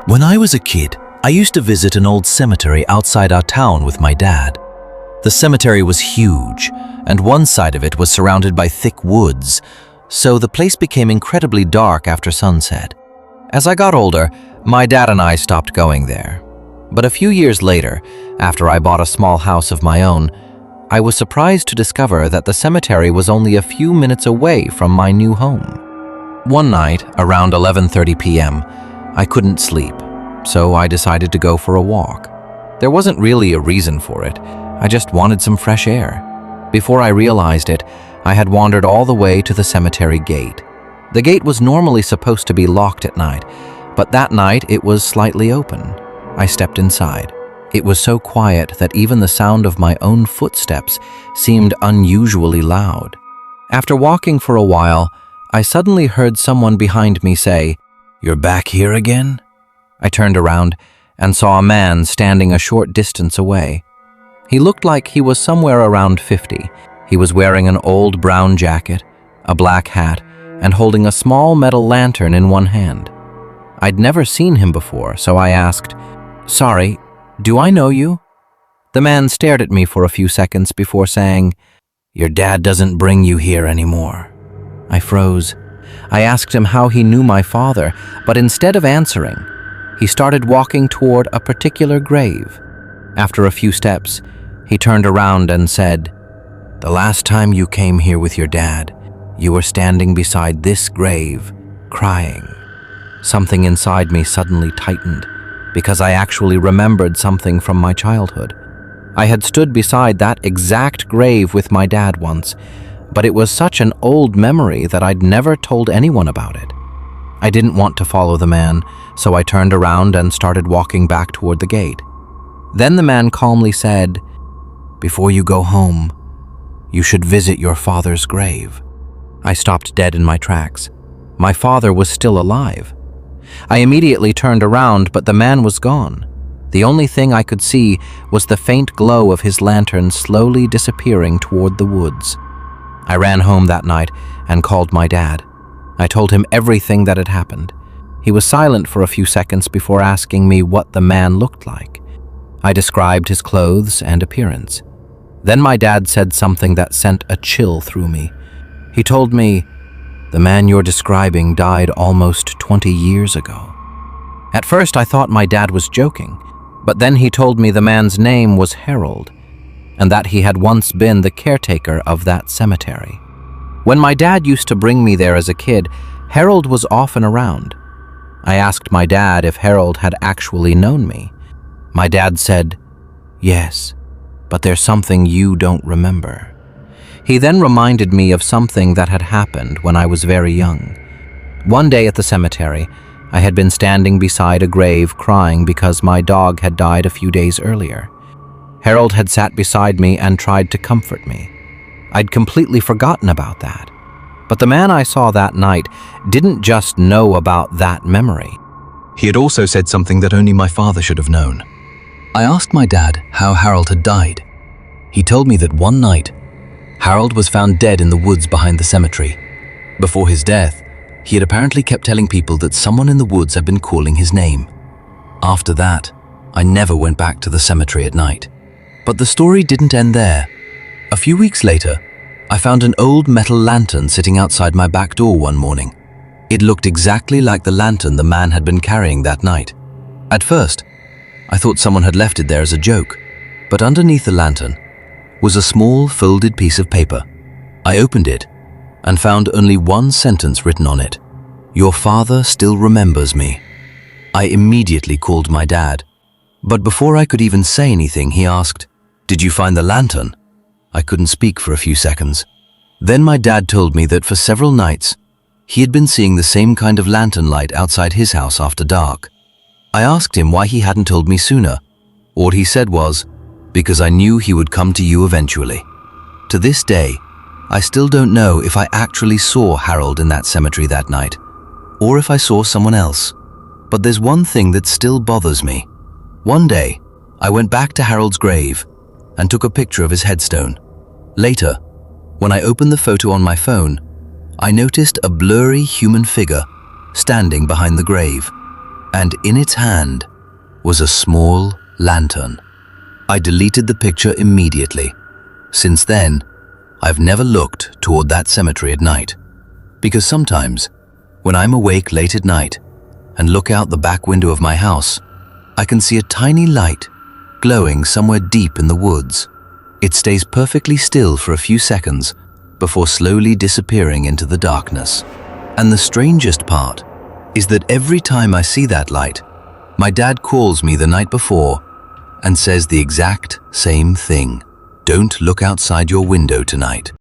When I was a kid, I used to visit an old cemetery outside our town with my dad. The cemetery was huge, and one side of it was surrounded by thick woods, so the place became incredibly dark after sunset. As I got older, my dad and I stopped going there. But a few years later, after I bought a small house of my own, I was surprised to discover that the cemetery was only a few minutes away from my new home. One night, around 11:30 p.m., I couldn't sleep, so I decided to go for a walk. There wasn't really a reason for it. I just wanted some fresh air. Before I realized it, I had wandered all the way to the cemetery gate. The gate was normally supposed to be locked at night, but that night it was slightly open. I stepped inside. It was so quiet that even the sound of my own footsteps seemed unusually loud. After walking for a while, I suddenly heard someone behind me say, "You're back here again?" I turned around and saw a man standing a short distance away. He looked like he was somewhere around 50. He was wearing an old brown jacket, a black hat, and holding a small metal lantern in one hand. I'd never seen him before, so I asked, "Sorry, do I know you?" The man stared at me for a few seconds before saying, "Your dad doesn't bring you here anymore." I froze. I asked him how he knew my father, but instead of answering, he started walking toward a particular grave. After a few steps, he turned around and said, "The last time you came here with your dad, you were standing beside this grave, crying." Something inside me suddenly tightened, because I actually remembered something from my childhood. I had stood beside that exact grave with my dad once, but it was such an old memory that I'd never told anyone about it. I didn't want to follow the man, so I turned around and started walking back toward the gate. Then the man calmly said, "Before you go home, you should visit your father's grave." I stopped dead in my tracks. My father was still alive. I immediately turned around, but the man was gone. The only thing I could see was the faint glow of his lantern slowly disappearing toward the woods. I ran home that night and called my dad. I told him everything that had happened. He was silent for a few seconds before asking me what the man looked like. I described his clothes and appearance. Then my dad said something that sent a chill through me. He told me, "The man you're describing died almost 20 years ago." At first I thought my dad was joking, but then he told me the man's name was Harold, and that he had once been the caretaker of that cemetery. When my dad used to bring me there as a kid, Harold was often around. I asked my dad if Harold had actually known me. My dad said, "Yes, but there's something you don't remember." He then reminded me of something that had happened when I was very young. One day at the cemetery, I had been standing beside a grave crying because my dog had died a few days earlier. Harold had sat beside me and tried to comfort me. I'd completely forgotten about that. But the man I saw that night didn't just know about that memory. He had also said something that only my father should have known. I asked my dad how Harold had died. He told me that one night, Harold was found dead in the woods behind the cemetery. Before his death, he had apparently kept telling people that someone in the woods had been calling his name. After that, I never went back to the cemetery at night. But the story didn't end there. A few weeks later, I found an old metal lantern sitting outside my back door one morning. It looked exactly like the lantern the man had been carrying that night. At first, I thought someone had left it there as a joke, but underneath the lantern was a small folded piece of paper. I opened it and found only one sentence written on it: "Your father still remembers me." I immediately called my dad, but before I could even say anything, he asked, "Did you find the lantern?" I couldn't speak for a few seconds. Then my dad told me that for several nights, he had been seeing the same kind of lantern light outside his house after dark. I asked him why he hadn't told me sooner. All he said was, "Because I knew he would come to you eventually." To this day, I still don't know if I actually saw Harold in that cemetery that night, or if I saw someone else. But there's one thing that still bothers me. One day, I went back to Harold's grave and took a picture of his headstone. Later, when I opened the photo on my phone, I noticed a blurry human figure standing behind the grave. and in its hand was a small lantern. I deleted the picture immediately. Since then, I've never looked toward that cemetery at night, because sometimes, when I'm awake late at night and look out the back window of my house, I can see a tiny light glowing somewhere deep in the woods. It stays perfectly still for a few seconds before slowly disappearing into the darkness. And the strangest part is that every time I see that light, my dad calls me the night before and says the exact same thing. Don't look outside your window tonight.